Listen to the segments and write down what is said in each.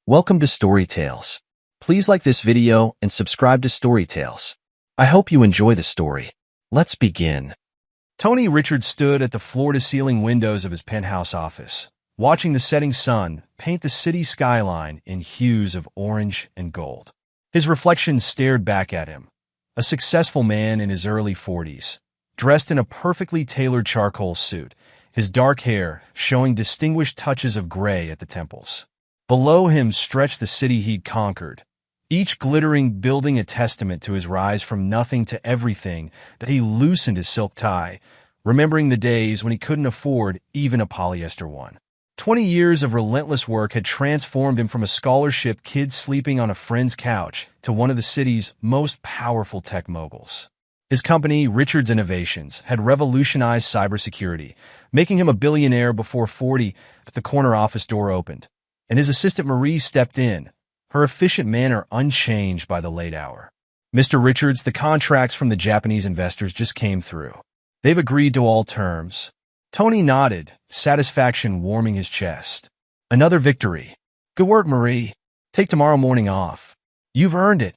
Welcome to Storytales. Please like this video and subscribe to Storytales. I hope you enjoy the story. Let's begin. Tony Richards stood at the floor-to-ceiling windows of his penthouse office, watching the setting sun paint the city skyline in hues of orange and gold. His reflection stared back at him, a successful man in his early 40s, dressed in a perfectly tailored charcoal suit, his dark hair showing distinguished touches of gray at the temples. Below him stretched the city he'd conquered, each glittering building a testament to his rise from nothing to everything. That he loosened his silk tie, remembering the days when he couldn't afford even a polyester one. 20 years of relentless work had transformed him from a scholarship kid sleeping on a friend's couch to one of the city's most powerful tech moguls. His company, Richards Innovations, had revolutionized cybersecurity, making him a billionaire before 40. But the corner office door opened, and his assistant Marie stepped in, her efficient manner unchanged by the late hour. "Mr. Richards, the contracts from the Japanese investors just came through. They've agreed to all terms." Tony nodded, satisfaction warming his chest. "Another victory. Good work, Marie. Take tomorrow morning off. You've earned it."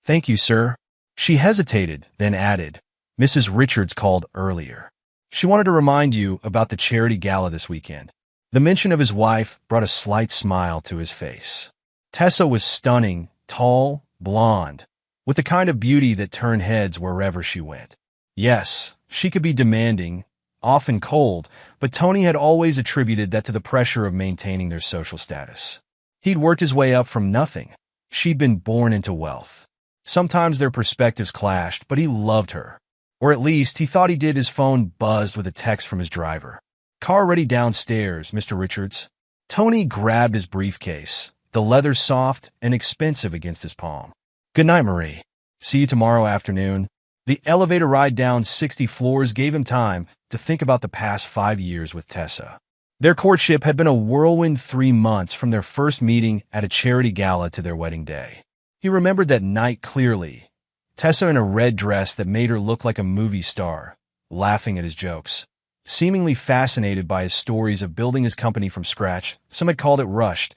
"Thank you, sir." She hesitated, then added, "Mrs. Richards called earlier. She wanted to remind you about the charity gala this weekend." The mention of his wife brought a slight smile to his face. Tessa was stunning, tall, blonde, with the kind of beauty that turned heads wherever she went. Yes, she could be demanding, often cold, but Tony had always attributed that to the pressure of maintaining their social status. He'd worked his way up from nothing. She'd been born into wealth. Sometimes their perspectives clashed, but he loved her. Or at least, he thought he did. His phone buzzed with a text from his driver. "Car ready downstairs, Mr. Richards." Tony grabbed his briefcase, the leather soft and expensive against his palm. "Good night, Marie. See you tomorrow afternoon." The elevator ride down 60 floors gave him time to think about the past 5 years with Tessa. Their courtship had been a whirlwind 3 months, from their first meeting at a charity gala to their wedding day. He remembered that night clearly. Tessa in a red dress that made her look like a movie star, laughing at his jokes. Seemingly fascinated by his stories of building his company from scratch, some had called it rushed,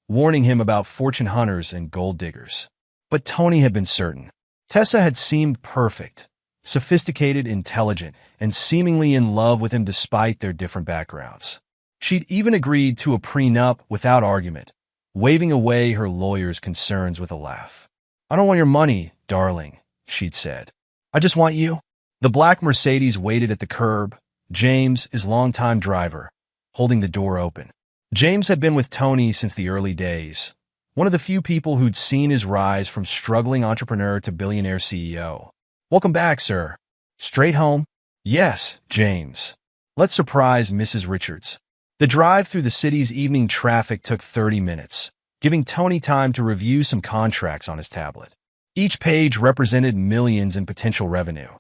warning him about fortune hunters and gold diggers. But Tony had been certain. Tessa had seemed perfect, sophisticated, intelligent, and seemingly in love with him despite their different backgrounds. She'd even agreed to a prenup without argument, waving away her lawyer's concerns with a laugh. "I don't want your money, darling," she'd said. "I just want you." The black Mercedes waited at the curb, James, his longtime driver, holding the door open. James had been with Tony since the early days, one of the few people who'd seen his rise from struggling entrepreneur to billionaire CEO. "Welcome back, sir." "Straight home?" "Yes, James. Let's surprise Mrs. Richards." The drive through the city's evening traffic took 30 minutes, giving Tony time to review some contracts on his tablet. Each page represented millions in potential revenue,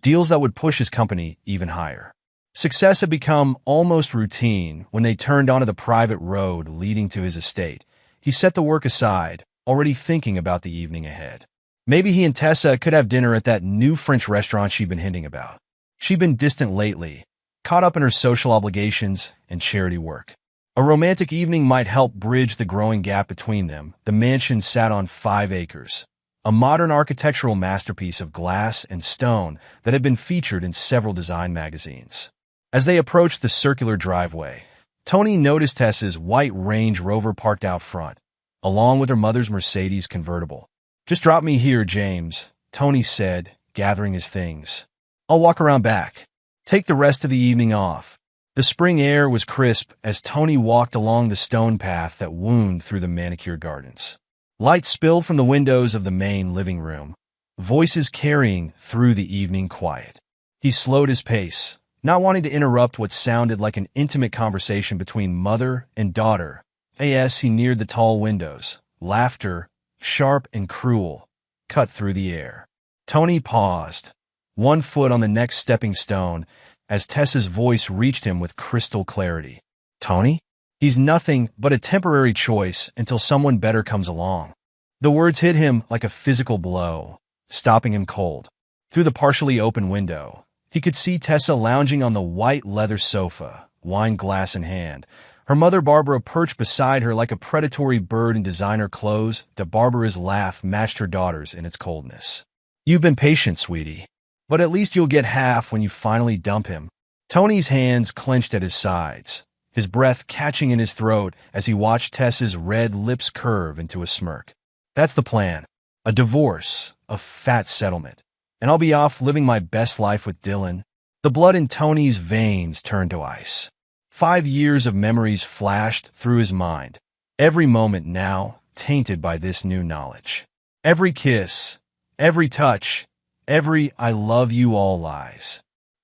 deals that would push his company even higher. Success had become almost routine when they turned onto the private road leading to his estate. He set the work aside, already thinking about the evening ahead. Maybe he and Tessa could have dinner at that new French restaurant she'd been hinting about. She'd been distant lately, caught up in her social obligations and charity work. A romantic evening might help bridge the growing gap between them. The mansion sat on 5 acres, a modern architectural masterpiece of glass and stone that had been featured in several design magazines. As they approached the circular driveway, Tony noticed Tessa's white Range Rover parked out front, along with her mother's Mercedes convertible. "Just drop me here, James," Tony said, gathering his things. "I'll walk around back. Take the rest of the evening off." The spring air was crisp as Tony walked along the stone path that wound through the manicured gardens. Light spilled from the windows of the main living room, voices carrying through the evening quiet. He slowed his pace, not wanting to interrupt what sounded like an intimate conversation between mother and daughter. As he neared the tall windows, laughter, sharp and cruel, cut through the air. Tony paused, one foot on the next stepping stone, as Tessa's voice reached him with crystal clarity. "Tony? He's nothing but a temporary choice until someone better comes along." The words hit him like a physical blow, stopping him cold. Through the partially open window, he could see Tessa lounging on the white leather sofa, wine glass in hand, Her mother Barbara perched beside her like a predatory bird in designer clothes. Barbara's laugh matched her daughter's in its coldness. "You've been patient, sweetie. But at least you'll get half when you finally dump him." Tony's hands clenched at his sides, his breath catching in his throat as he watched Tessa's red lips curve into a smirk. "That's the plan. A divorce, a fat settlement. And I'll be off living my best life with Dylan." The blood in Tony's veins turned to ice. 5 years of memories flashed through his mind, every moment now tainted by this new knowledge. Every kiss, every touch, every "I love you" all lies.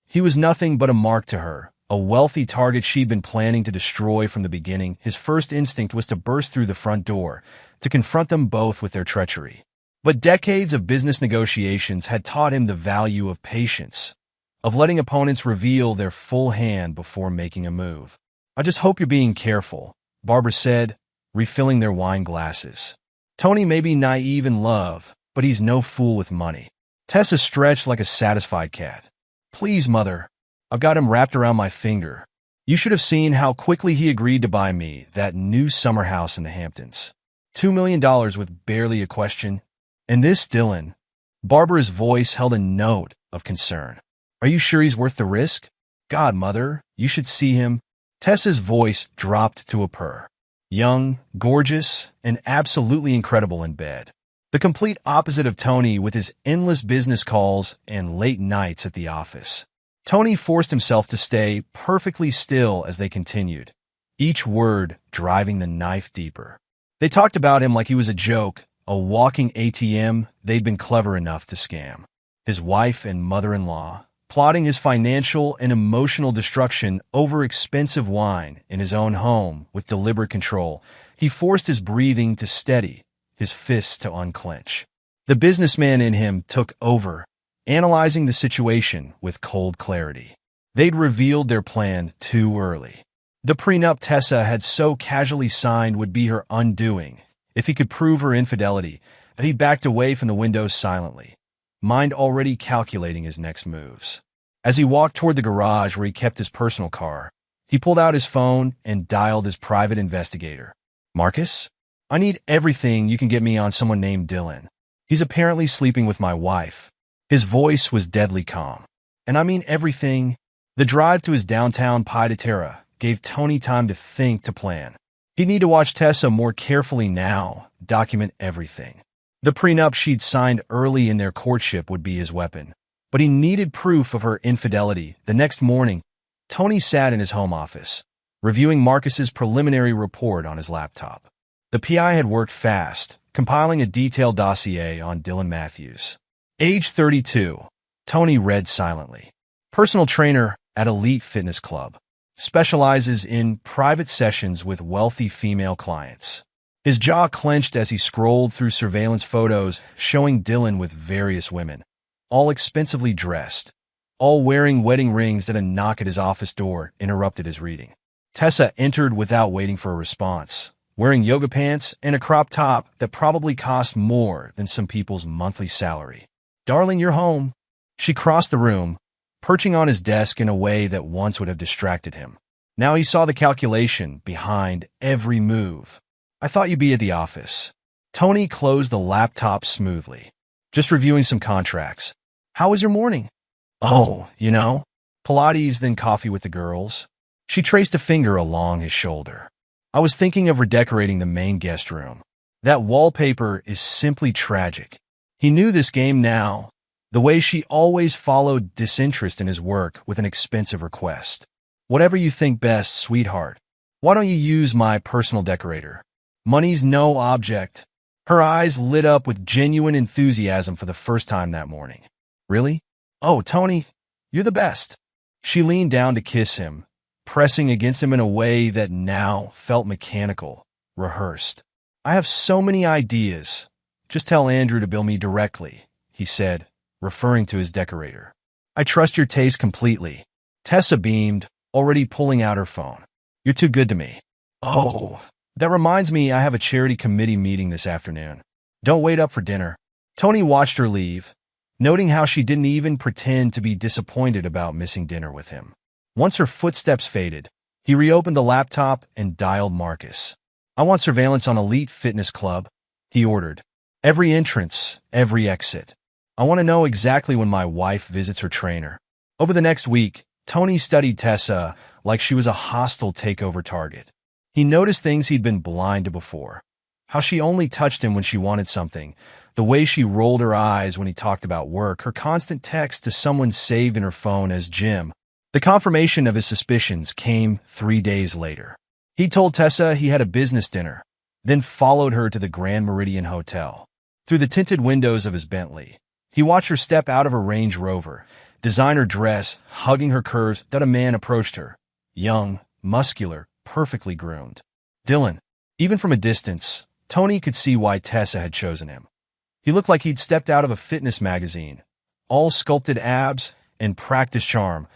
He was nothing but a mark to her, a wealthy target she'd been planning to destroy from the beginning. His first instinct was to burst through the front door, to confront them both with their treachery. But decades of business negotiations had taught him the value of patience, of letting opponents reveal their full hand before making a move. "I just hope you're being careful," Barbara said, refilling their wine glasses. "Tony may be naive in love, but he's no fool with money." Tessa stretched like a satisfied cat. "Please, Mother. I've got him wrapped around my finger. You should have seen how quickly he agreed to buy me that new summer house in the Hamptons. $2 million with barely a question. And this Dylan." Barbara's voice held a note of concern. "Are you sure he's worth the risk? God, Mother, you should see him." Tessa's voice dropped to a purr. Young, gorgeous, and absolutely incredible in bed. The complete opposite of Tony with his endless business calls and late nights at the office. Tony forced himself to stay perfectly still as they continued, each word driving the knife deeper. They talked about him like he was a joke, a walking ATM they'd been clever enough to scam. His wife and mother-in-law, plotting his financial and emotional destruction over expensive wine in his own home with deliberate control. He forced his breathing to steady, his fists to unclench. The businessman in him took over, analyzing the situation with cold clarity. They'd revealed their plan too early. The prenup Tessa had so casually signed would be her undoing. If he could prove her infidelity, but he backed away from the window silently, mind already calculating his next moves. As he walked toward the garage where he kept his personal car, he pulled out his phone and dialed his private investigator. "Marcus? I need everything you can get me on someone named Dylan. He's apparently sleeping with my wife." His voice was deadly calm. "And I mean everything." The drive to his downtown pied a terra gave Tony time to think, to plan. He'd need to watch Tessa more carefully now, document everything. The prenup she'd signed early in their courtship would be his weapon. But he needed proof of her infidelity. The next morning, Tony sat in his home office, reviewing Marcus's preliminary report on his laptop. The PI had worked fast, compiling a detailed dossier on Dylan Matthews. Age 32, Tony read silently. Personal trainer at elite fitness club. Specializes in private sessions with wealthy female clients. His jaw clenched as he scrolled through surveillance photos showing Dylan with various women, all expensively dressed, all wearing wedding rings that a knock at his office door interrupted his reading. Tessa entered without waiting for a response, wearing yoga pants and a crop top that probably cost more than some people's monthly salary. "Darling, you're home." She crossed the room, perching on his desk in a way that once would have distracted him. Now he saw the calculation behind every move. "I thought you'd be at the office." Tony closed the laptop smoothly. "Just reviewing some contracts." "How was your morning?" "Oh, Pilates, then coffee with the girls." She traced a finger along his shoulder. "I was thinking of redecorating the main guest room. That wallpaper is simply tragic." He knew this game now, the way she always followed disinterest in his work with an expensive request. "Whatever you think best, sweetheart. Why don't you use my personal decorator? Money's no object." Her eyes lit up with genuine enthusiasm for the first time that morning. "Really? Oh, Tony, you're the best." She leaned down to kiss him, pressing against him in a way that now felt mechanical, rehearsed. "I have so many ideas. Just tell Andrew to bill me directly," he said, referring to his decorator. "I trust your taste completely." Tessa beamed, already pulling out her phone. "You're too good to me." "Oh, that reminds me I have a charity committee meeting this afternoon. Don't wait up for dinner." Tony watched her leave, noting how she didn't even pretend to be disappointed about missing dinner with him. Once her footsteps faded, He reopened the laptop and dialed Marcus. "I want surveillance on Elite Fitness Club," he ordered. "Every entrance, every exit. I want to know exactly when my wife visits her trainer." Over the next week, Tony studied Tessa like she was a hostile takeover target. He noticed things he'd been blind to before. How she only touched him when she wanted something, the way she rolled her eyes when he talked about work, her constant text to someone saved in her phone as Jim. The confirmation of his suspicions came 3 days later. He told Tessa he had a business dinner, then followed her to the Grand Meridian Hotel. Through the tinted windows of his Bentley, he watched her step out of her Range Rover, designer dress, hugging her curves, that a man approached her. Young, muscular, perfectly groomed. Dylan. Even from a distance, Tony could see why Tessa had chosen him. He looked like he'd stepped out of a fitness magazine. All sculpted abs and practiced charm.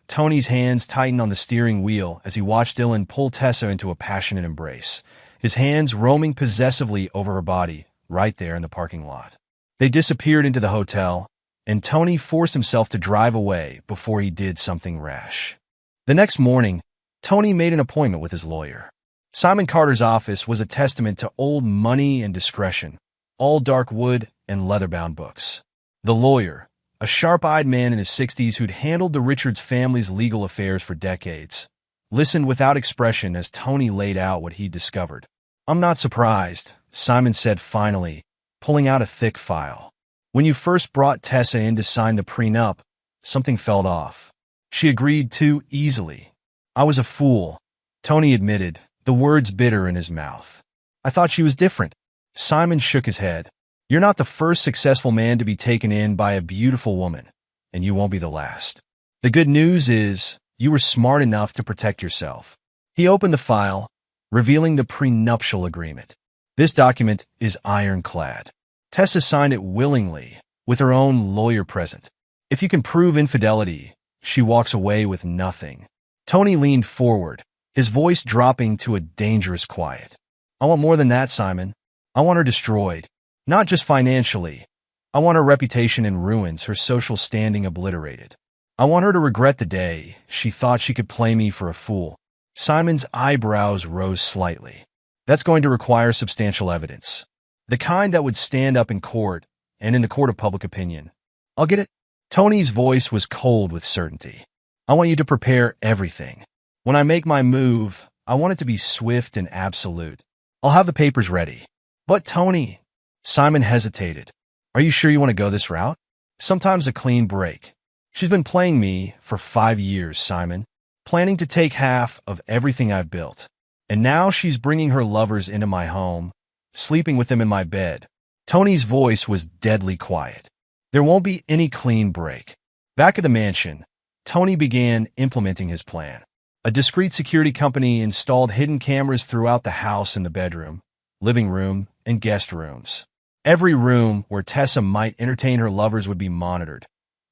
Tony's hands tightened on the steering wheel as he watched Dylan pull Tessa into a passionate embrace, his hands roaming possessively over her body, right there in the parking lot. They disappeared into the hotel, and Tony forced himself to drive away before he did something rash. The next morning, Tony made an appointment with his lawyer. Simon Carter's office was a testament to old money and discretion, all dark wood and leather-bound books. The lawyer, a sharp-eyed man in his 60s who'd handled the Richards family's legal affairs for decades, listened without expression as Tony laid out what he'd discovered. "I'm not surprised," Simon said finally, pulling out a thick file. "When you first brought Tessa in to sign the prenup, something felt off. She agreed too easily. I was a fool," Tony admitted, the words bitter in his mouth. "I thought she was different." Simon shook his head. "You're not the first successful man to be taken in by a beautiful woman, and you won't be the last. The good news is, you were smart enough to protect yourself." He opened the file, revealing the prenuptial agreement. This document is ironclad. Tessa signed it willingly, with her own lawyer present. If you can prove infidelity, she walks away with nothing. Tony leaned forward, his voice dropping to a dangerous quiet. "I want more than that, Simon. I want her destroyed. Not just financially. I want her reputation in ruins, her social standing obliterated. I want her to regret the day she thought she could play me for a fool." Simon's eyebrows rose slightly. "That's going to require substantial evidence. The kind that would stand up in court, and in the court of public opinion." "I'll get it." Tony's voice was cold with certainty. "I want you to prepare everything. When I make my move, I want it to be swift and absolute. I'll have the papers ready." "But Tony," Simon hesitated. "Are you sure you want to go this route? Sometimes a clean break. She's been playing me for 5 years, Simon, planning to take half of everything I've built. And now she's bringing her lovers into my home, sleeping with them in my bed." Tony's voice was deadly quiet. "There won't be any clean break." Back at the mansion, Tony began implementing his plan. A discreet security company installed hidden cameras throughout the house and the bedroom, living room, and guest rooms. Every room where Tessa might entertain her lovers would be monitored.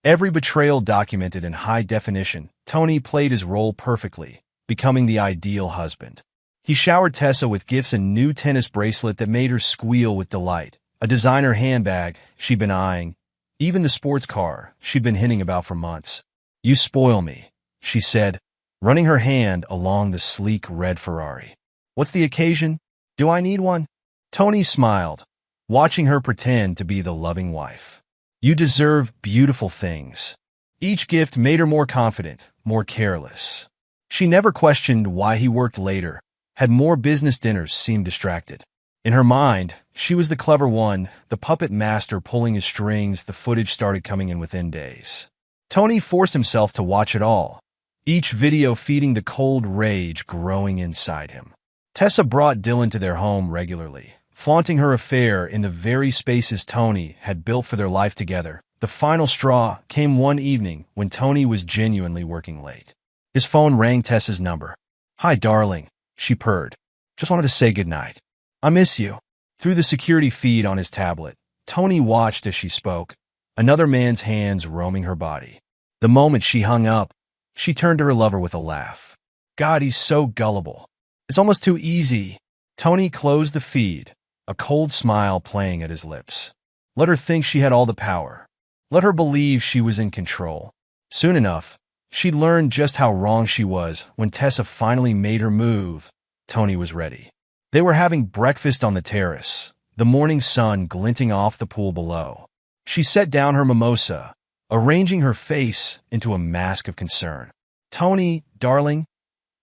Every betrayal documented in high definition. Tony played his role perfectly, becoming the ideal husband. He showered Tessa with gifts: a new tennis bracelet that made her squeal with delight, a designer handbag she'd been eyeing, even the sports car she'd been hinting about for months. "You spoil me," she said, running her hand along the sleek red Ferrari. "What's the occasion? Do I need one?" Tony smiled, watching her pretend to be the loving wife. "You deserve beautiful things." Each gift made her more confident, more careless. She never questioned why he worked later, had more business dinners, seemed distracted. In her mind, she was the clever one, the puppet master pulling his strings. The footage started coming in within days. Tony forced himself to watch it all, each video feeding the cold rage growing inside him. Tessa brought Dylan to their home regularly, flaunting her affair in the very spaces Tony had built for their life together. The final straw came one evening when Tony was genuinely working late. His phone rang. Tessa's number. "Hi, darling," she purred. "Just wanted to say goodnight. I miss you." Through the security feed on his tablet, Tony watched as she spoke, another man's hands roaming her body. The moment she hung up, she turned to her lover with a laugh. "God, he's so gullible. It's almost too easy." Tony closed the feed, a cold smile playing at his lips. Let her think she had all the power. Let her believe she was in control. Soon enough, She'd learned just how wrong she was when Tessa finally made her move. Tony was ready. They were having breakfast on the terrace, the morning sun glinting off the pool below. She set down her mimosa, arranging her face into a mask of concern. "Tony, darling,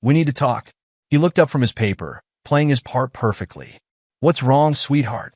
we need to talk." He looked up from his paper, playing his part perfectly. "What's wrong, sweetheart?"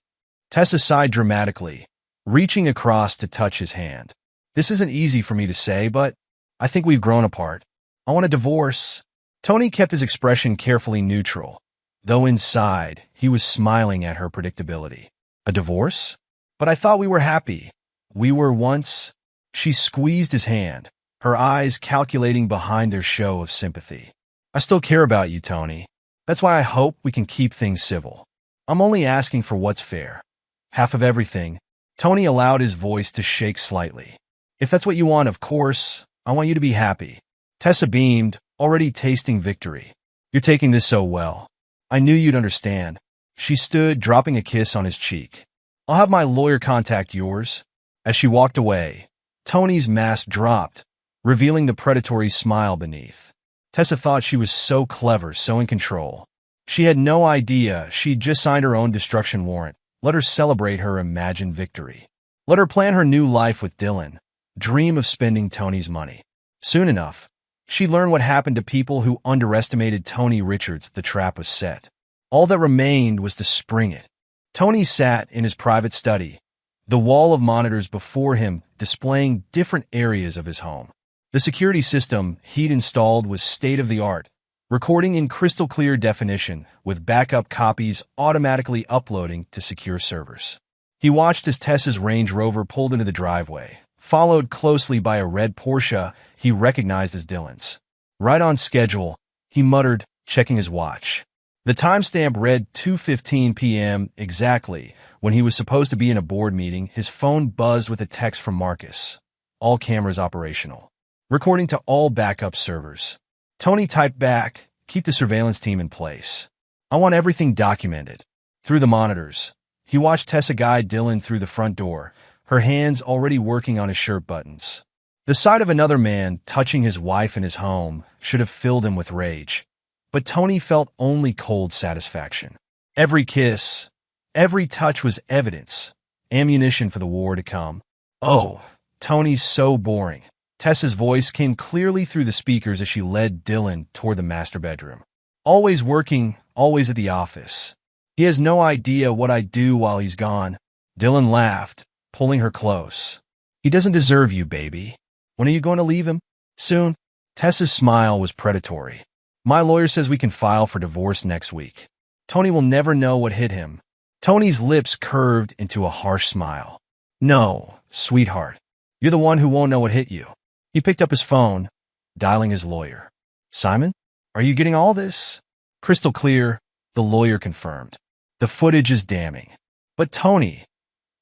Tessa sighed dramatically, reaching across to touch his hand. "This isn't easy for me to say, but I think we've grown apart. I want a divorce." Tony kept his expression carefully neutral, though inside he was smiling at her predictability. "A divorce? But I thought we were happy. We were once." She squeezed his hand, her eyes calculating behind their show of sympathy. "I still care about you, Tony. That's why I hope we can keep things civil. I'm only asking for what's fair. Half of everything." Tony allowed his voice to shake slightly. "If that's what you want, of course. I want you to be happy." Tessa beamed, already tasting victory. "You're taking this so well. I knew you'd understand." She stood, dropping a kiss on his cheek. "I'll have my lawyer contact yours." As she walked away, Tony's mask dropped, revealing the predatory smile beneath. Tessa thought she was so clever, so in control. She had no idea she'd just signed her own destruction warrant. Let her celebrate her imagined victory. Let her plan her new life with Dylan, dream of spending Tony's money. Soon enough, she learned what happened to people who underestimated Tony Richards. The trap was set. All that remained was to spring it. Tony sat in his private study, the wall of monitors before him displaying different areas of his home. The security system he'd installed was state-of-the-art, recording in crystal-clear definition with backup copies automatically uploading to secure servers. He watched as Tessa's Range Rover pulled into the driveway, followed closely by a red Porsche he recognized as Dylan's. "Right on schedule," he muttered, checking his watch. The timestamp read 2:15 p.m. exactly. When he was supposed to be in a board meeting, his phone buzzed with a text from Marcus. "All cameras operational. Recording to all backup servers." Tony typed back, "Keep the surveillance team in place. I want everything documented." Through the monitors, he watched Tessa guide Dylan through the front door, her hands already working on his shirt buttons. The sight of another man touching his wife in his home should have filled him with rage. But Tony felt only cold satisfaction. Every kiss, every touch was evidence, ammunition for the war to come. "Oh, Tony's so boring." Tessa's voice came clearly through the speakers as she led Dylan toward the master bedroom. "Always working, always at the office. He has no idea what I do while he's gone." Dylan laughed, pulling her close. "He doesn't deserve you, baby. When are you going to leave him?" "Soon." Tessa's smile was predatory. "My lawyer says we can file for divorce next week. Tony will never know what hit him." Tony's lips curved into a harsh smile. "No, sweetheart. You're the one who won't know what hit you." He picked up his phone, dialing his lawyer. "Simon, are you getting all this?" "Crystal clear," the lawyer confirmed. "The footage is damning. But Tony,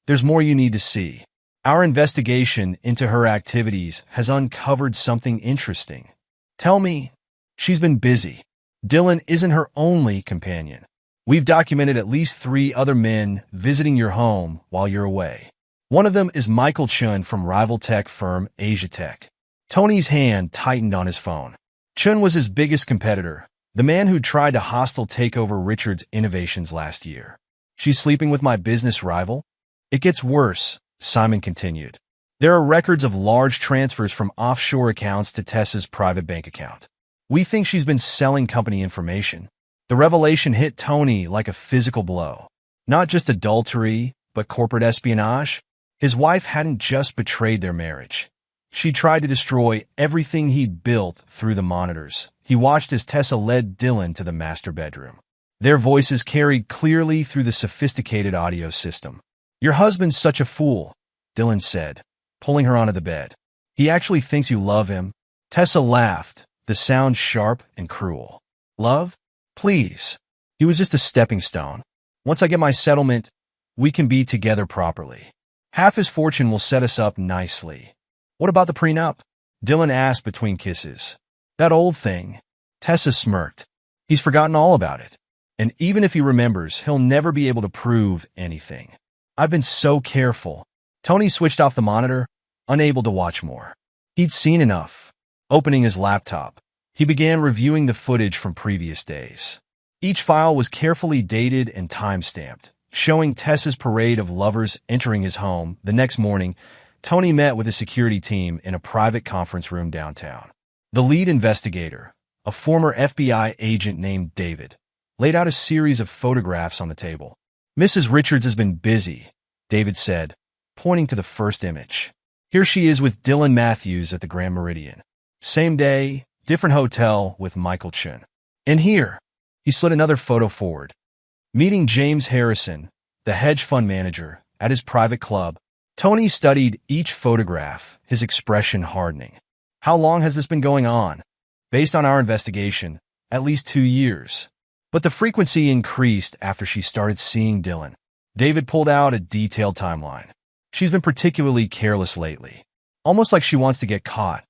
there's more you need to see. Our investigation into her activities has uncovered something interesting." "Tell me." "She's been busy. Dylan isn't her only companion. We've documented at least 3 other men visiting your home while you're away. One of them is Michael Chun from rival tech firm Asia Tech." Tony's hand tightened on his phone. Chun was his biggest competitor, the man who tried to hostile take over Richard's innovations last year. "She's sleeping with my business rival?" "It gets worse," Simon continued. "There are records of large transfers from offshore accounts to Tessa's private bank account. We think she's been selling company information." The revelation hit Tony like a physical blow. Not just adultery, but corporate espionage. His wife hadn't just betrayed their marriage. She tried to destroy everything he'd built through the monitors. He watched as Tessa led Dylan to the master bedroom. Their voices carried clearly through the sophisticated audio system. "Your husband's such a fool," Dylan said, pulling her onto the bed. "He actually thinks you love him." Tessa laughed, the sound sharp and cruel. "Love? Please. He was just a stepping stone. Once I get my settlement, we can be together properly. Half his fortune will set us up nicely." "What about the prenup?" Dylan asked between kisses. "That old thing." Tessa smirked. "He's forgotten all about it. And even if he remembers, he'll never be able to prove anything. I've been so careful." Tony switched off the monitor, unable to watch more. He'd seen enough. Opening his laptop, he began reviewing the footage from previous days. Each file was carefully dated and time-stamped, showing Tessa's parade of lovers entering his home. The next morning, Tony met with a security team in a private conference room downtown. The lead investigator, a former FBI agent named David, laid out a series of photographs on the table. "Mrs. Richards has been busy," David said, pointing to the first image. "Here she is with Dylan Matthews at the Grand Meridian. Same day, different hotel with Michael Chun. And here," he slid another photo forward, "meeting James Harrison, the hedge fund manager, at his private club." Tony studied each photograph, his expression hardening. "How long has this been going on?" "Based on our investigation, at least 2 years. But the frequency increased after she started seeing Dylan." David pulled out a detailed timeline. "She's been particularly careless lately. Almost like she wants to get caught.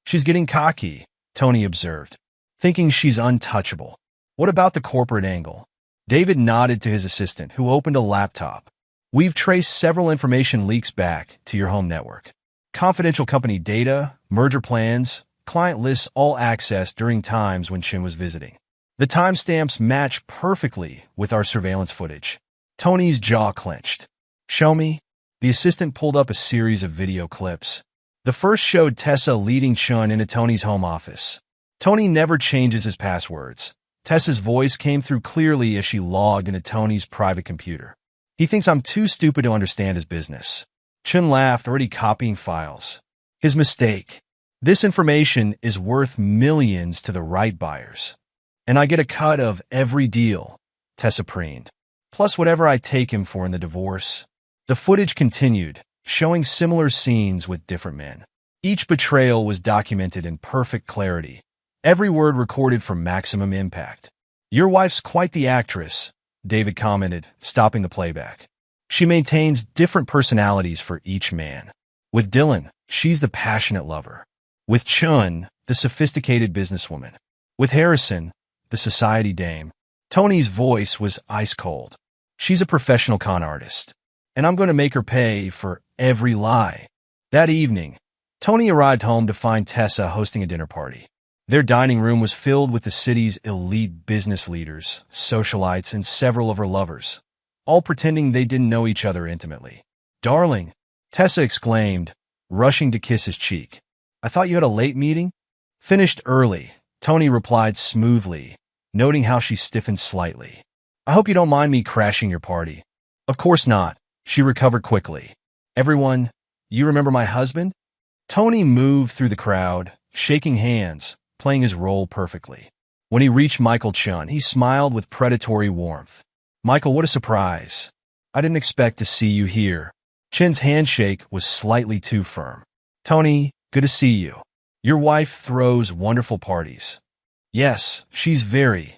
She's getting cocky," Tony observed, "thinking she's untouchable." "What about the corporate angle?" David nodded to his assistant, who opened a laptop. "We've traced several information leaks back to your home network. Confidential company data, merger plans, client lists, all accessed during times when Chin was visiting. The timestamps match perfectly with our surveillance footage." Tony's jaw clenched. "Show me." The assistant pulled up a series of video clips. The first showed Tessa leading Chun into Tony's home office. Tony never changes his passwords. Tessa's voice came through clearly as she logged into Tony's private computer. "He thinks I'm too stupid to understand his business." Chun laughed, already copying files. "His mistake. This information is worth millions to the right buyers. And I get a cut of every deal," Tessa preened. "Plus whatever I take him for in the divorce." The footage continued, showing similar scenes with different men. Each betrayal was documented in perfect clarity, every word recorded for maximum impact. "Your wife's quite the actress," David commented, stopping the playback. "She maintains different personalities for each man. With Dylan, she's the passionate lover. With Chun, the sophisticated businesswoman. With Harrison, the society dame." Tony's voice was ice cold. "She's a professional con artist, and I'm going to make her pay for every lie." That evening, Tony arrived home to find Tessa hosting a dinner party. Their dining room was filled with the city's elite business leaders, socialites, and several of her lovers, all pretending they didn't know each other intimately. "Darling," Tessa exclaimed, rushing to kiss his cheek. "I thought you had a late meeting?" "Finished early," Tony replied smoothly, noting how she stiffened slightly. "I hope you don't mind me crashing your party." "Of course not," she recovered quickly. "Everyone, you remember my husband?" Tony moved through the crowd, shaking hands, playing his role perfectly. When he reached Michael Chun, he smiled with predatory warmth. "Michael, what a surprise. I didn't expect to see you here." Chin's handshake was slightly too firm. "Tony, good to see you. Your wife throws wonderful parties." "Yes, she's very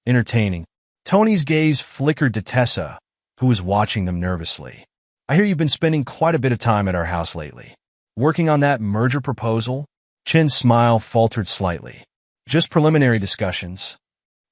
entertaining." Tony's gaze flickered to Tessa, who was watching them nervously. "I hear you've been spending quite a bit of time at our house lately. Working on that merger proposal?" Chin's smile faltered slightly. "Just preliminary discussions.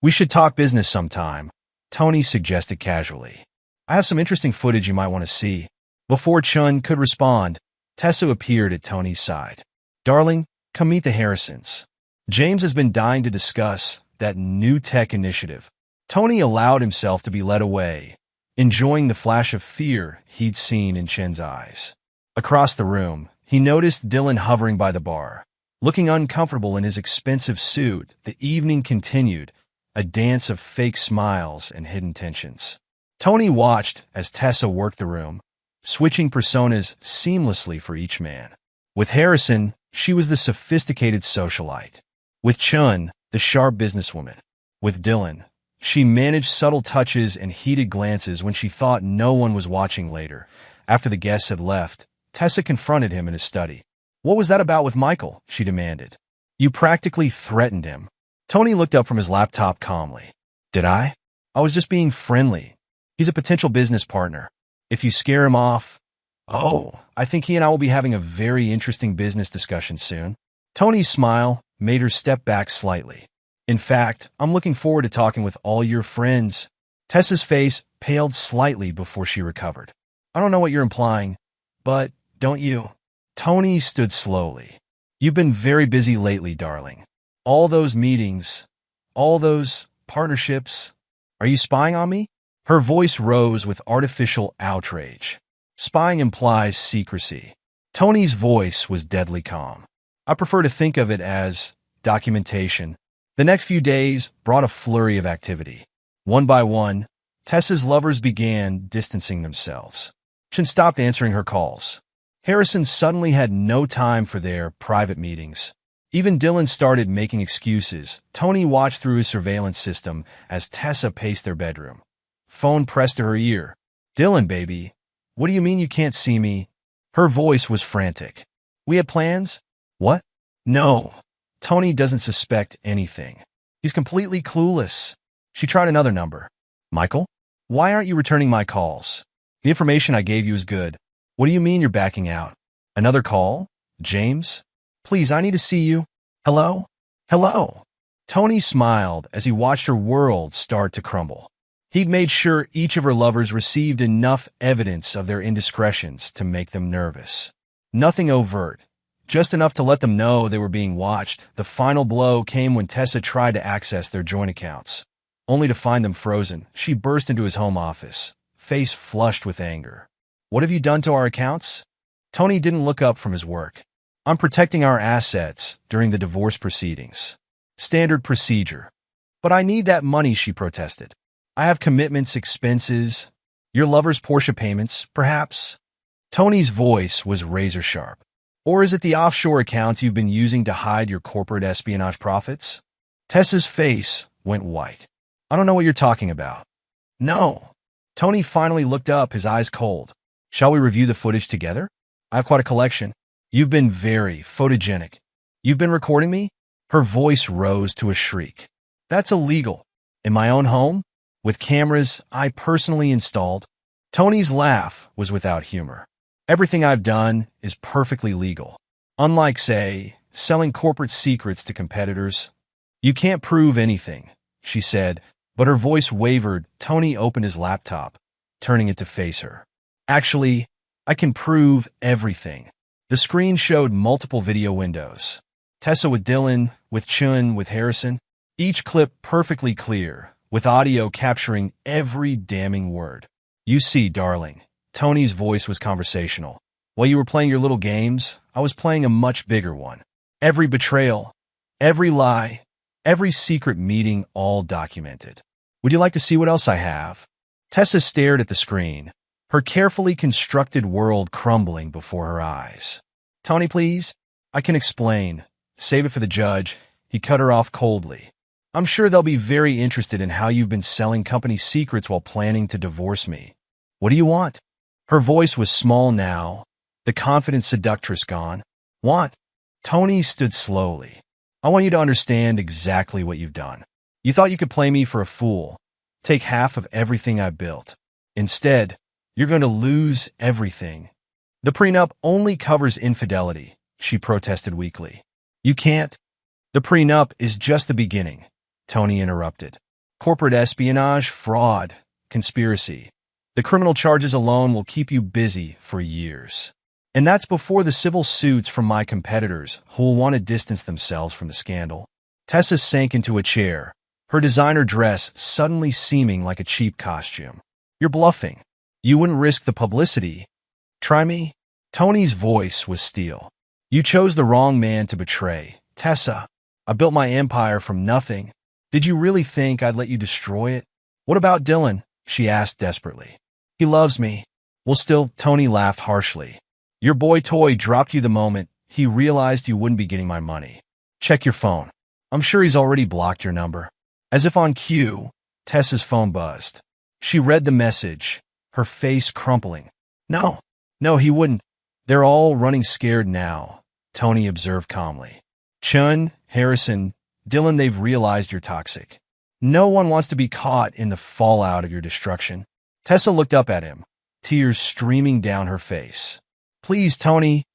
We should talk business sometime," Tony suggested casually. "I have some interesting footage you might want to see." Before Chun could respond, Tessa appeared at Tony's side. "Darling, come meet the Harrisons. James has been dying to discuss that new tech initiative." Tony allowed himself to be led away, enjoying the flash of fear he'd seen in Chen's eyes. Across the room, he noticed Dylan hovering by the bar. Looking uncomfortable in his expensive suit, the evening continued, a dance of fake smiles and hidden tensions. Tony watched as Tessa worked the room, switching personas seamlessly for each man. With Harrison, she was the sophisticated socialite. With Chun, the sharp businesswoman. With Dylan, she managed subtle touches and heated glances when she thought no one was watching. Later, after the guests had left, Tessa confronted him in his study. "What was that about with Michael?" she demanded. "You practically threatened him." Tony looked up from his laptop calmly. "Did I? I was just being friendly. He's a potential business partner. If you scare him off..." "Oh, I think he and I will be having a very interesting business discussion soon." Tony's smile made her step back slightly. "In fact, I'm looking forward to talking with all your friends." Tessa's face paled slightly before she recovered. "I don't know what you're implying, but don't you?" Tony stood slowly. You've been very busy lately, darling. All those meetings, all those partnerships. Are you spying on me? Her voice rose with artificial outrage. Spying implies secrecy. Tony's voice was deadly calm. I prefer to think of it as documentation. The next few days brought a flurry of activity. One by one, Tessa's lovers began distancing themselves. Chen stopped answering her calls. Harrison suddenly had no time for their private meetings. Even Dylan started making excuses. Tony watched through his surveillance system as Tessa paced their bedroom. Phone pressed to her ear. "Dylan, baby, what do you mean you can't see me?" Her voice was frantic. "We had plans?" "What?" "No. Tony doesn't suspect anything. He's completely clueless." She tried another number. "Michael? Why aren't you returning my calls? The information I gave you is good. What do you mean you're backing out?" "Another call? James? Please, I need to see you." "Hello? Hello?" Tony smiled as he watched her world start to crumble. He'd made sure each of her lovers received enough evidence of their indiscretions to make them nervous. Nothing overt, just enough to let them know they were being watched. The final blow came when Tessa tried to access their joint accounts. Only to find them frozen, she burst into his home office, face flushed with anger. "What have you done to our accounts?" Tony didn't look up from his work. "I'm protecting our assets during the divorce proceedings. Standard procedure." "But I need that money," she protested. "I have commitments, expenses, your lover's Porsche payments, perhaps." Tony's voice was razor sharp. "Or is it the offshore accounts you've been using to hide your corporate espionage profits?" Tessa's face went white. "I don't know what you're talking about." "No." Tony finally looked up, his eyes cold. "Shall we review the footage together? I have quite a collection. You've been very photogenic. You've been recording me?" Her voice rose to a shriek. "That's illegal. In my own home? With cameras I personally installed?" Tony's laugh was without humor. "Everything I've done is perfectly legal. Unlike, say, selling corporate secrets to competitors." "You can't prove anything," she said, but her voice wavered. Tony opened his laptop, turning it to face her. "Actually, I can prove everything." The screen showed multiple video windows. Tessa with Dylan, with Chun, with Harrison. Each clip perfectly clear, with audio capturing every damning word. "You see, darling," Tony's voice was conversational. "While you were playing your little games, I was playing a much bigger one. Every betrayal, every lie, every secret meeting, all documented. Would you like to see what else I have?" Tessa stared at the screen, her carefully constructed world crumbling before her eyes. "Tony, please. I can explain. Save it for the judge." He cut her off coldly. "I'm sure they'll be very interested in how you've been selling company secrets while planning to divorce me. What do you want?" Her voice was small now, the confident seductress gone. "Want?" Tony stood slowly. "I want you to understand exactly what you've done. You thought you could play me for a fool, take half of everything I built. Instead, you're going to lose everything." "The prenup only covers infidelity," she protested weakly. "You can't." "The prenup is just the beginning," Tony interrupted. "Corporate espionage, fraud, conspiracy. The criminal charges alone will keep you busy for years. And that's before the civil suits from my competitors who will want to distance themselves from the scandal." Tessa sank into a chair, her designer dress suddenly seeming like a cheap costume. "You're bluffing. You wouldn't risk the publicity. Try me?" Tony's voice was steel. "You chose the wrong man to betray. Tessa, I built my empire from nothing. Did you really think I'd let you destroy it?" "What about Dylan?" she asked desperately. "He loves me." "Well, still," Tony laughed harshly. "Your boy toy dropped you the moment he realized you wouldn't be getting my money. Check your phone. I'm sure he's already blocked your number." As if on cue, Tessa's phone buzzed. She read the message, her face crumpling. No, he wouldn't. "They're all running scared now," Tony observed calmly. "Chun, Harrison, Dylan, they've realized you're toxic. No one wants to be caught in the fallout of your destruction." Tessa looked up at him, tears streaming down her face. "Please, Tony,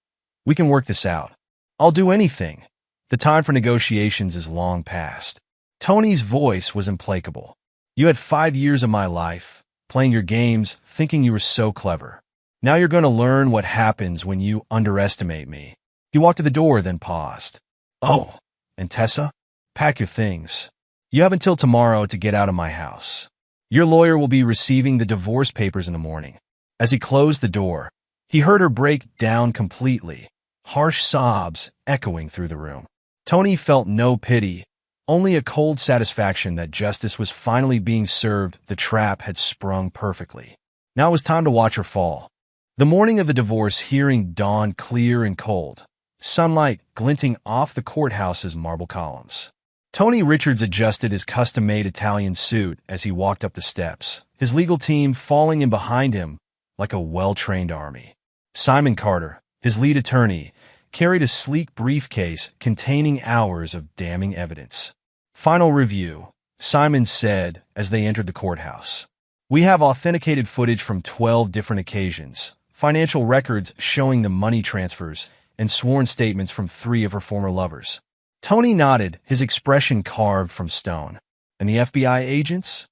we can work this out. I'll do anything. The time for negotiations is long past." Tony's voice was implacable. "You had 5 years of my life, playing your games, thinking you were so clever. Now you're going to learn what happens when you underestimate me." He walked to the door, then paused. "Oh, and Tessa? Pack your things. You have until tomorrow to get out of my house. Your lawyer will be receiving the divorce papers in the morning." As he closed the door, he heard her break down completely, harsh sobs echoing through the room. Tony felt no pity, only a cold satisfaction that justice was finally being served. The trap had sprung perfectly. Now it was time to watch her fall. The morning of the divorce hearing dawned clear and cold, sunlight glinting off the courthouse's marble columns. Tony Richards adjusted his custom-made Italian suit as he walked up the steps, his legal team falling in behind him like a well-trained army. Simon Carter, his lead attorney, carried a sleek briefcase containing hours of damning evidence. "Final review," Simon said as they entered the courthouse. "We have authenticated footage from 12 different occasions, financial records showing the money transfers, and sworn statements from 3 of her former lovers." Tony nodded, his expression carved from stone. "And the FBI agents?"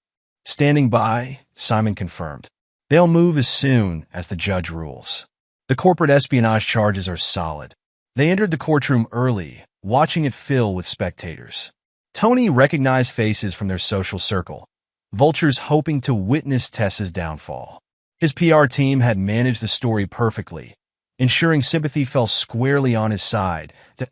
"Standing by," Simon confirmed. "They'll move as soon as the judge rules. The corporate espionage charges are solid." They entered the courtroom early, watching it fill with spectators. Tony recognized faces from their social circle, vultures hoping to witness Tessa's downfall. His PR team had managed the story perfectly, ensuring sympathy fell squarely on his side. At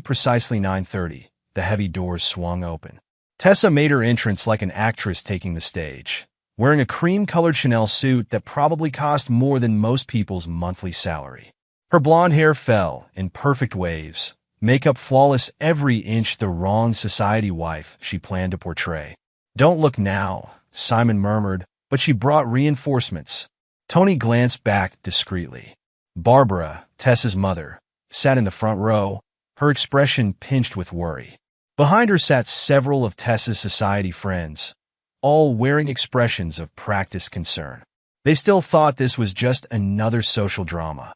precisely 9:30, the heavy doors swung open. Tessa made her entrance like an actress taking the stage, wearing a cream-colored Chanel suit that probably cost more than most people's monthly salary. Her blonde hair fell in perfect waves, makeup flawless every inch the wrong society wife she planned to portray. "Don't look now," Simon murmured, but she brought reinforcements. Tony glanced back discreetly. Barbara, Tessa's mother, sat in the front row, her expression pinched with worry. Behind her sat several of Tessa's society friends, all wearing expressions of practiced concern. They still thought this was just another social drama,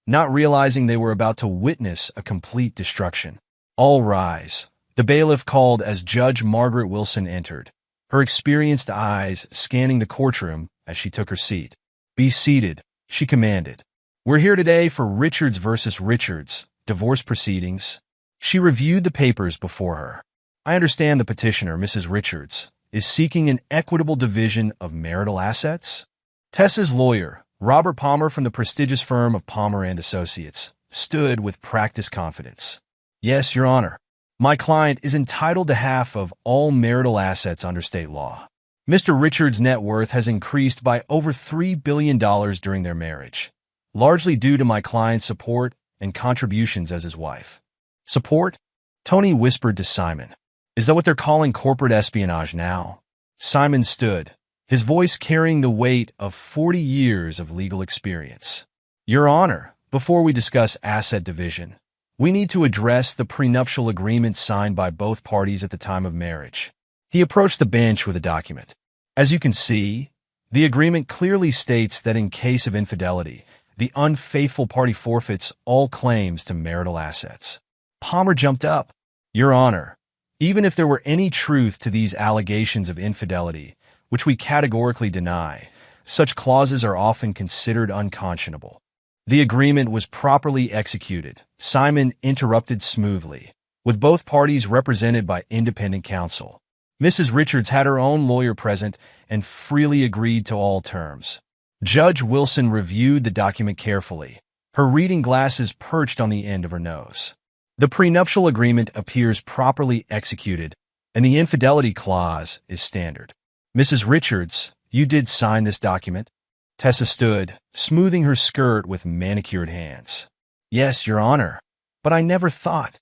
not realizing they were about to witness a complete destruction. "All rise," the bailiff called as Judge Margaret Wilson entered, her experienced eyes scanning the courtroom as she took her seat. "Be seated," she commanded. "We're here today for Richards versus Richards, divorce proceedings." She reviewed the papers before her. "I understand the petitioner, Mrs. Richards, is seeking an equitable division of marital assets?" Tessa's lawyer, Robert Palmer from the prestigious firm of Palmer and Associates, stood with practiced confidence. "Yes, Your Honor. My client is entitled to half of all marital assets under state law. Mr. Richards' net worth has increased by over $3 billion during their marriage, largely due to my client's support and contributions as his wife." "Support?" Tony whispered to Simon. "Is that what they're calling corporate espionage now?" Simon stood, his voice carrying the weight of 40 years of legal experience. "Your Honor, before we discuss asset division, we need to address the prenuptial agreement signed by both parties at the time of marriage." He approached the bench with a document. "As you can see, the agreement clearly states that in case of infidelity, the unfaithful party forfeits all claims to marital assets." Palmer jumped up. "Your Honor, even if there were any truth to these allegations of infidelity, which we categorically deny, such clauses are often considered unconscionable." The agreement was properly executed, Simon interrupted smoothly, with both parties represented by independent counsel. Mrs. Richards had her own lawyer present and freely agreed to all terms. Judge Wilson reviewed the document carefully, her reading glasses perched on the end of her nose. "The prenuptial agreement appears properly executed, and the infidelity clause is standard. Mrs. Richards, you did sign this document?" Tessa stood, smoothing her skirt with manicured hands. "Yes, Your Honor, but I never thought."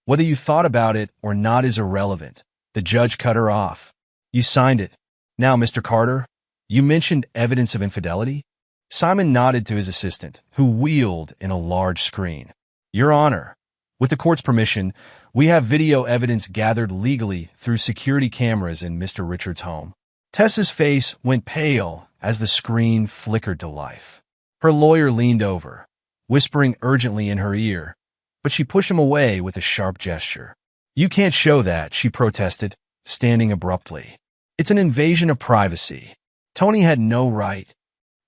"Whether you thought about it or not is irrelevant." The judge cut her off. "You signed it. Now, Mr. Carter, you mentioned evidence of infidelity?" Simon nodded to his assistant, who wheeled in a large screen. "Your Honor, with the court's permission, we have video evidence gathered legally through security cameras in Mr. Richards' home." Tessa's face went pale as the screen flickered to life. Her lawyer leaned over, whispering urgently in her ear, but she pushed him away with a sharp gesture. "You can't show that," she protested, standing abruptly. "It's an invasion of privacy. Tony had no right."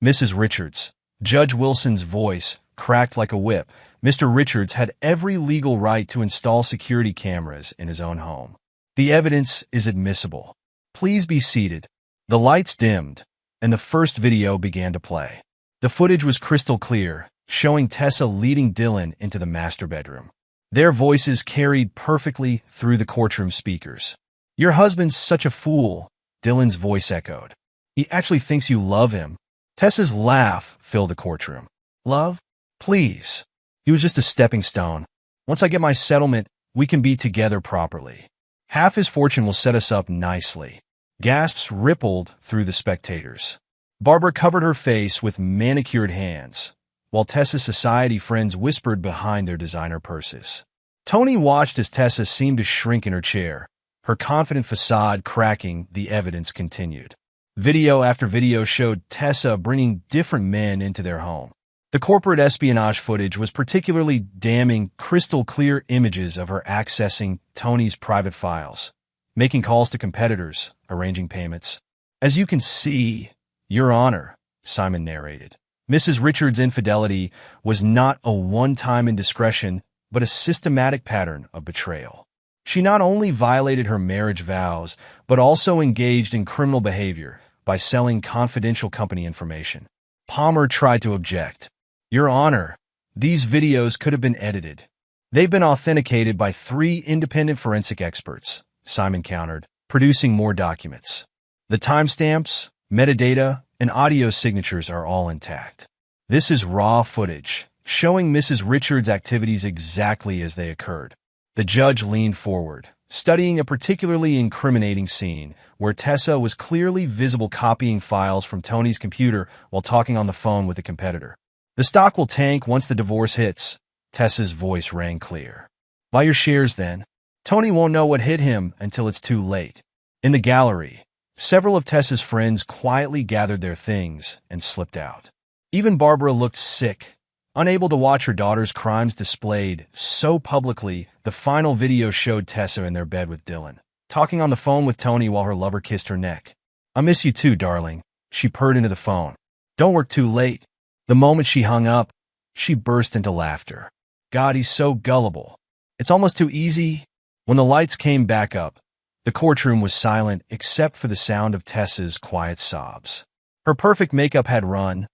"Mrs. Richards," Judge Wilson's voice cracked like a whip, Mr. Richards had every legal right to install security cameras in his own home. The evidence is admissible. Please be seated. The lights dimmed, and the first video began to play. The footage was crystal clear, showing Tessa leading Dylan into the master bedroom. Their voices carried perfectly through the courtroom speakers. "Your husband's such a fool," Dylan's voice echoed. "He actually thinks you love him." Tessa's laugh filled the courtroom. "Love? Please. He was just a stepping stone. Once I get my settlement, we can be together properly. Half his fortune will set us up nicely." Gasps rippled through the spectators. Barbara covered her face with manicured hands, while Tessa's society friends whispered behind their designer purses. Tony watched as Tessa seemed to shrink in her chair. Her confident facade cracking, the evidence continued. Video after video showed Tessa bringing different men into their home. The corporate espionage footage was particularly damning, crystal-clear images of her accessing Tony's private files, making calls to competitors, arranging payments. "As you can see, Your Honor," Simon narrated, "Mrs. Richards' infidelity was not a one-time indiscretion, but a systematic pattern of betrayal. She not only violated her marriage vows, but also engaged in criminal behavior by selling confidential company information." Palmer tried to object. "Your Honor, these videos could have been edited. They've been authenticated by 3 independent forensic experts," Simon countered, producing more documents. "The timestamps, metadata, and audio signatures are all intact. This is raw footage, showing Mrs. Richards' activities exactly as they occurred." The judge leaned forward, studying a particularly incriminating scene where Tessa was clearly visible copying files from Tony's computer while talking on the phone with a competitor. "The stock will tank once the divorce hits," Tessa's voice rang clear. "Buy your shares then. Tony won't know what hit him until it's too late." In the gallery, several of Tessa's friends quietly gathered their things and slipped out. Even Barbara looked sick, unable to watch her daughter's crimes displayed so publicly. The final video showed Tessa in their bed with Dylan, talking on the phone with Tony while her lover kissed her neck. "I miss you too, darling," she purred into the phone. "Don't work too late." The moment she hung up, she burst into laughter. "God, he's so gullible. It's almost too easy." When the lights came back up, the courtroom was silent except for the sound of Tessa's quiet sobs. Her perfect makeup had run,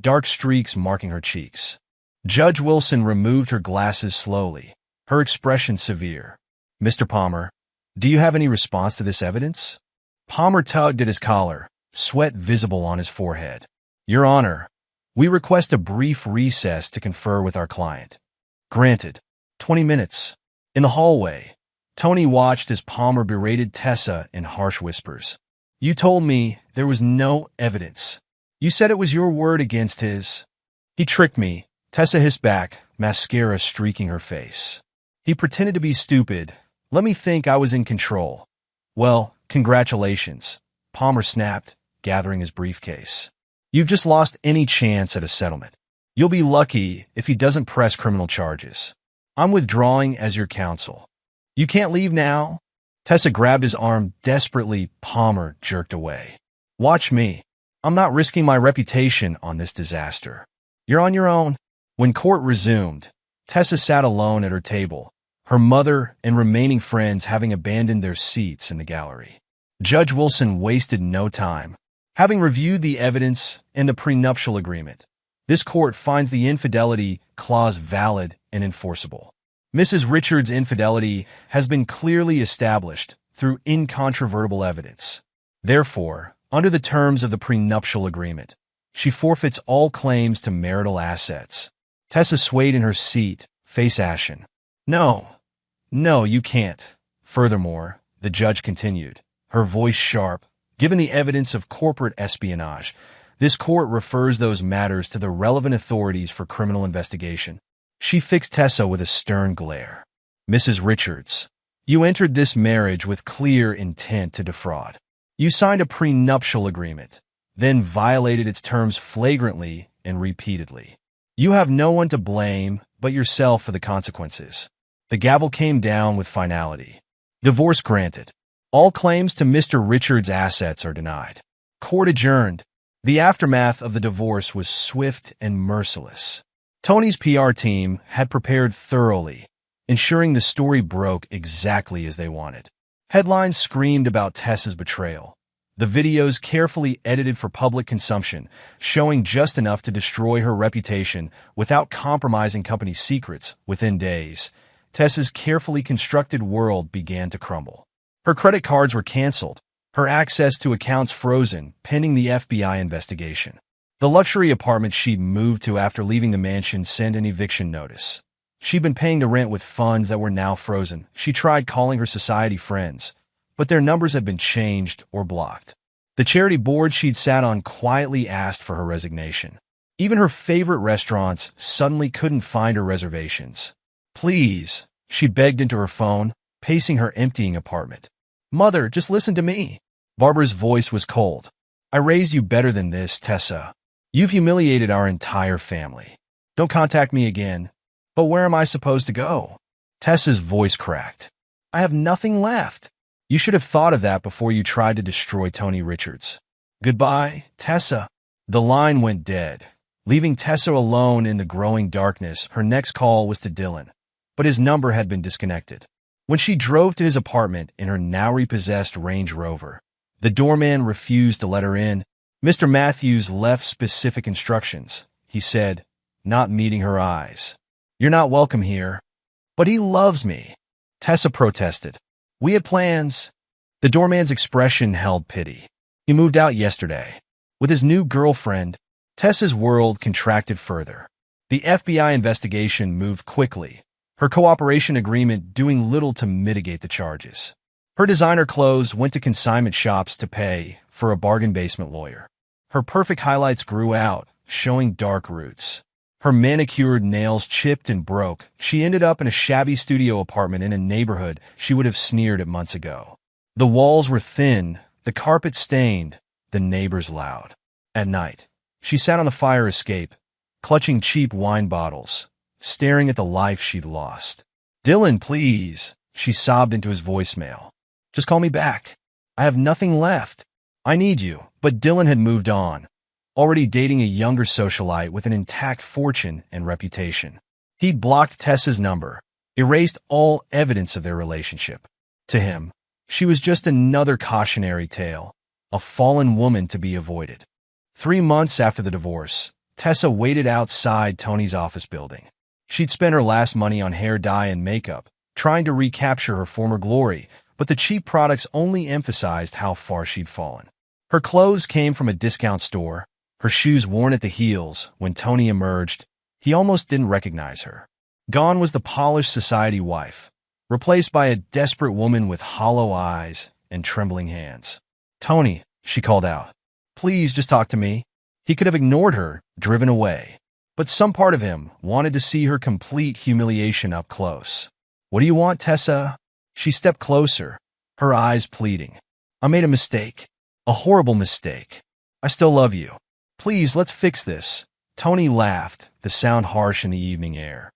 dark streaks marking her cheeks. Judge Wilson removed her glasses slowly, her expression severe. "Mr. Palmer, do you have any response to this evidence?" Palmer tugged at his collar, sweat visible on his forehead. "Your Honor, we request a brief recess to confer with our client." "Granted." 20 minutes. In the hallway, Tony watched as Palmer berated Tessa in harsh whispers. "You told me there was no evidence. You said it was your word against his." "He tricked me," Tessa hissed back, mascara streaking her face. "He pretended to be stupid. Let me think I was in control." "Well, congratulations," Palmer snapped, gathering his briefcase. "You've just lost any chance at a settlement. You'll be lucky if he doesn't press criminal charges. I'm withdrawing as your counsel." "You can't leave now." Tessa grabbed his arm desperately. Palmer jerked away. "Watch me. I'm not risking my reputation on this disaster. You're on your own." When court resumed, Tessa sat alone at her table, her mother and remaining friends having abandoned their seats in the gallery. Judge Wilson wasted no time. Having reviewed the evidence and the prenuptial agreement, this court finds the infidelity clause valid and enforceable. Mrs. Richards' infidelity has been clearly established through incontrovertible evidence. Therefore, under the terms of the prenuptial agreement, she forfeits all claims to marital assets. Tessa swayed in her seat, face ashen. No, you can't." Furthermore, the judge continued, her voice sharp, "Given the evidence of corporate espionage, this court refers those matters to the relevant authorities for criminal investigation." She fixed Tessa with a stern glare. "Mrs. Richards, you entered this marriage with clear intent to defraud. You signed a prenuptial agreement, then violated its terms flagrantly and repeatedly. You have no one to blame but yourself for the consequences." The gavel came down with finality. Divorce granted. All claims to Mr. Richards' assets are denied. Court adjourned. The aftermath of the divorce was swift and merciless. Tony's PR team had prepared thoroughly, ensuring the story broke exactly as they wanted. Headlines screamed about Tessa's betrayal. The videos carefully edited for public consumption, showing just enough to destroy her reputation without compromising company secrets. Within days, Tessa's carefully constructed world began to crumble. Her credit cards were canceled, her access to accounts frozen, pending the FBI investigation. The luxury apartment she'd moved to after leaving the mansion sent an eviction notice. She'd been paying the rent with funds that were now frozen. She tried calling her society friends, but their numbers had been changed or blocked. The charity board she'd sat on quietly asked for her resignation. Even her favorite restaurants suddenly couldn't find her reservations. "Please," she begged into her phone, pacing her emptying apartment. "Mother, just listen to me." Barbara's voice was cold. "I raised you better than this, Tessa. You've humiliated our entire family. Don't contact me again." "But where am I supposed to go?" Tessa's voice cracked. "I have nothing left." "You should have thought of that before you tried to destroy Tony Richards." "Goodbye, Tessa." The line went dead, leaving Tessa alone in the growing darkness. Her next call was to Dylan, but his number had been disconnected. When she drove to his apartment in her now repossessed Range Rover, the doorman refused to let her in. Mr. Matthews left specific instructions, he said, not meeting her eyes. "You're not welcome here." "But he loves me," Tessa protested. "We had plans." The doorman's expression held pity. "He moved out yesterday." With his new girlfriend, Tessa's world contracted further. The FBI investigation moved quickly, her cooperation agreement doing little to mitigate the charges. Her designer clothes went to consignment shops to pay for a bargain basement lawyer. Her perfect highlights grew out, showing dark roots. Her manicured nails chipped and broke. She ended up in a shabby studio apartment in a neighborhood she would have sneered at months ago. The walls were thin, the carpet stained, the neighbors loud. At night, she sat on the fire escape, clutching cheap wine bottles, staring at the life she'd lost. "Dylan, please," she sobbed into his voicemail. "Just call me back. I have nothing left. I need you." But Dylan had moved on, already dating a younger socialite with an intact fortune and reputation. He'd blocked Tessa's number, erased all evidence of their relationship. To him, she was just another cautionary tale, a fallen woman to be avoided. 3 months after the divorce, Tessa waited outside Tony's office building. She'd spent her last money on hair dye and makeup, trying to recapture her former glory, but the cheap products only emphasized how far she'd fallen. Her clothes came from a discount store, her shoes worn at the heels. When Tony emerged, he almost didn't recognize her. Gone was the polished society wife, replaced by a desperate woman with hollow eyes and trembling hands. "Tony," she called out, "please just talk to me." He could have ignored her, driven away. But some part of him wanted to see her complete humiliation up close. "What do you want, Tessa?" She stepped closer, her eyes pleading. "I made a mistake. A horrible mistake. I still love you. Please, let's fix this." Tony laughed, the sound harsh in the evening air.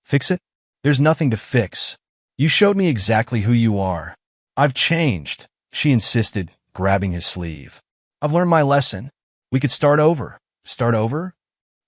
"Fix it? There's nothing to fix. You showed me exactly who you are." "I've changed," she insisted, grabbing his sleeve. "I've learned my lesson. We could start over." "Start over?"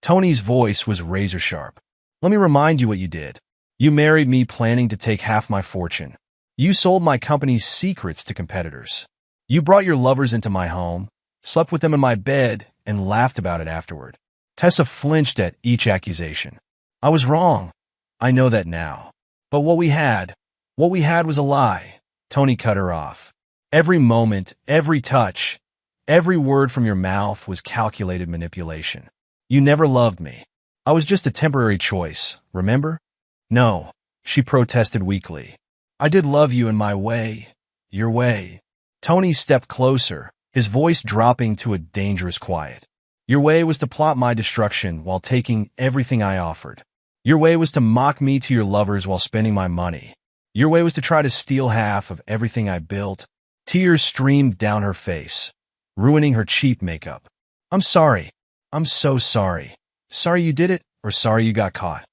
Tony's voice was razor-sharp. "Let me remind you what you did. You married me planning to take half my fortune. You sold my company's secrets to competitors. You brought your lovers into my home, slept with them in my bed, and laughed about it afterward." Tessa flinched at each accusation. "I was wrong. I know that now. But what we had was a lie." Tony cut her off. "Every moment, every touch, every word from your mouth was calculated manipulation. You never loved me. I was just a temporary choice, remember?" "No," she protested weakly. "I did love you in my way, your way." Tony stepped closer, his voice dropping to a dangerous quiet. "Your way was to plot my destruction while taking everything I offered. Your way was to mock me to your lovers while spending my money. Your way was to try to steal half of everything I built." Tears streamed down her face, ruining her cheap makeup. "I'm sorry. I'm so sorry." "Sorry you did it, or sorry you got caught?"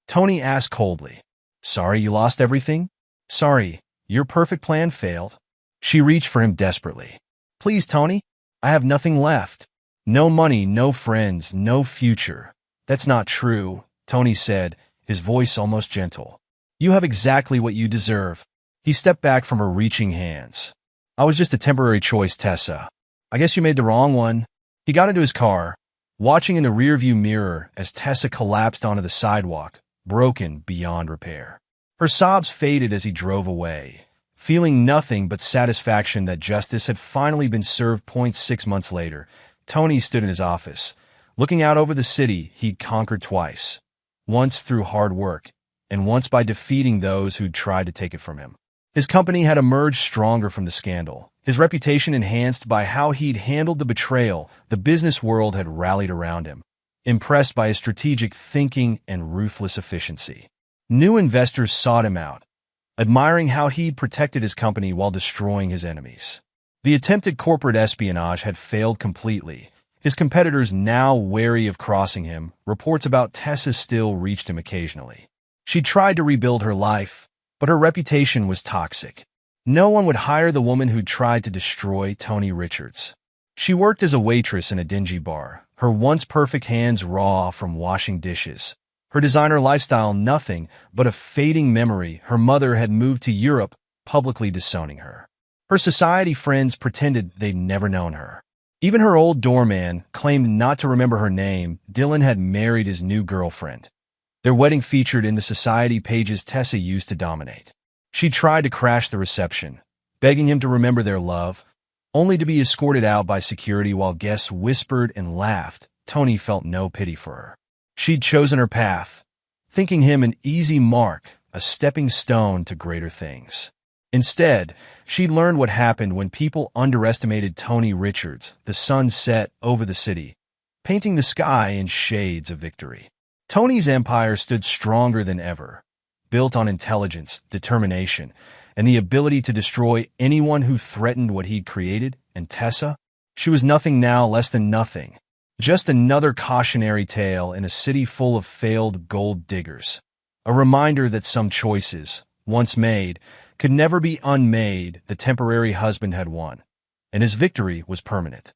Tony asked coldly. "Sorry you lost everything? Sorry your perfect plan failed?" She reached for him desperately. "Please, Tony, I have nothing left. No money, no friends, no future." "That's not true," Tony said, his voice almost gentle. You have exactly what you deserve. He stepped back from her reaching hands. I was just a temporary choice, Tessa. I guess you made the wrong one. He got into his car, watching in the rearview mirror as Tessa collapsed onto the sidewalk, broken beyond repair. Her sobs faded as he drove away, feeling nothing but satisfaction that justice had finally been served. 6 months later, Tony stood in his office, looking out over the city he'd conquered twice, once through hard work, and once by defeating those who'd tried to take it from him. His company had emerged stronger from the scandal, his reputation enhanced by how he'd handled the betrayal. The business world had rallied around him, impressed by his strategic thinking and ruthless efficiency. New investors sought him out, admiring how he'd protected his company while destroying his enemies. The attempted corporate espionage had failed completely. His competitors now wary of crossing him, reports about Tessa still reached him occasionally. She tried to rebuild her life, but her reputation was toxic. No one would hire the woman who tried to destroy Tony Richards. She worked as a waitress in a dingy bar, her once perfect hands raw from washing dishes. Her designer lifestyle nothing but a fading memory. Her mother had moved to Europe, publicly disowning her. Her society friends pretended they'd never known her. Even her old doorman claimed not to remember her name. Dylan had married his new girlfriend. Their wedding featured in the society pages Tessa used to dominate. She tried to crash the reception, begging him to remember their love, only to be escorted out by security while guests whispered and laughed. Tony felt no pity for her. She'd chosen her path, thinking him an easy mark, a stepping stone to greater things. Instead, she'd learned what happened when people underestimated Tony Richards. The sun set over the city, painting the sky in shades of victory. Tony's empire stood stronger than ever, built on intelligence, determination, and the ability to destroy anyone who threatened what he'd created. And Tessa? She was nothing now, less than nothing. Just another cautionary tale in a city full of failed gold diggers. A reminder that some choices, once made, could never be unmade. The temporary husband had won, and his victory was permanent.